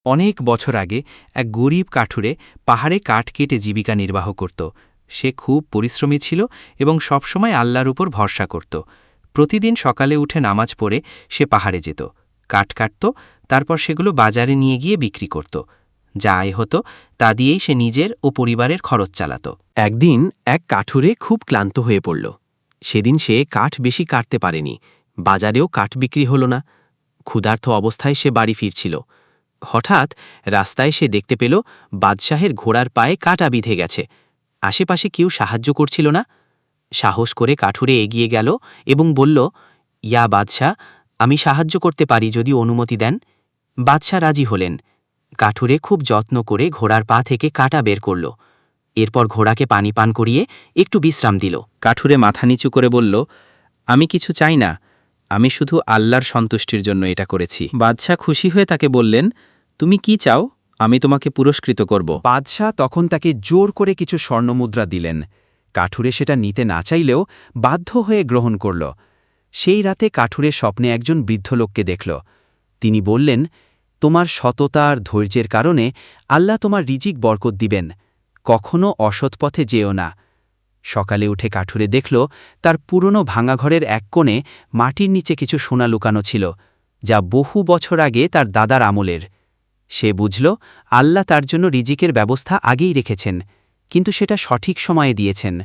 অনেক বছর আগে এক গরিব কাঠুরে পাহাড়ে কাঠ কেটে জীবিকা নির্বাহ করত। সে খুব পরিশ্রমী ছিল এবং সবসময় আল্লাহর উপর ভরসা করত। প্রতিদিন সকালে উঠে নামাজ পড়ে সে পাহাড়ে যেত, কাঠ কাটত, তারপর সেগুলো বাজারে নিয়ে গিয়ে বিক্রি করত। যা আয় হতো তা দিয়েই সে নিজের ও পরিবারের খরচ চালাত। একদিন এক কাঠুরে খুব ক্লান্ত হয়ে পড়ল। সেদিন সে কাঠ বেশি কাটতে পারেনি, বাজারেও কাঠ বিক্রি হল না। ক্ষুধার্ত অবস্থায় সে বাড়ি ফিরছিল। হঠাৎ রাস্তায় সে দেখতে পেল বাদশাহের ঘোড়ার পায়ে কাঁটা বিঁধে গেছে। আশেপাশে কেউ সাহায্য করছিল না। সাহস করে কাঠুরে এগিয়ে গেল এবং বলল, ইয়া বাদশাহ, আমি সাহায্য করতে পারি যদি অনুমতি দেন। বাদশাহ রাজি হলেন। কাঠুরে খুব যত্ন করে ঘোড়ার পা থেকে কাঁটা বের করল। এরপর ঘোড়াকে পানি পান করিয়ে একটু বিশ্রাম দিল। কাঠুরে মাথা নিচু করে বলল, আমি কিছু চাই না, আমি শুধু আল্লাহর সন্তুষ্টির জন্য এটা করেছি। বাদশাহ খুশি হয়ে তাকে বললেন, তুমি কি চাও, আমি তোমাকে পুরস্কৃত করব। বাদশাহ তখন তাকে জোর করে কিছু স্বর্ণমুদ্রা দিলেন। কাঠুরে সেটা নিতে না চাইলেও বাধ্য হয়ে গ্রহণ করল। সেই রাতে কাঠুরে স্বপ্নে একজন বৃদ্ধ লোককে দেখল। তিনি বললেন, তোমার সততা আর ধৈর্যের কারণে আল্লাহ তোমার রিজিক বরকত দিবেন, কখনো অসৎ পথে যেও না। সকালে উঠে কাঠুরে দেখল তার পুরনো ভাঙা ঘরের এক কোণে মাটির নিচে কিছু সোনা লুকানো ছিল, যা বহু বছর আগে তার দাদার আমলের। সে বুঝল আল্লাহ তার জন্য রিজিকের ব্যবস্থা আগেই রেখেছেন, কিন্তু সেটা সঠিক সময়ে দিয়েছেন।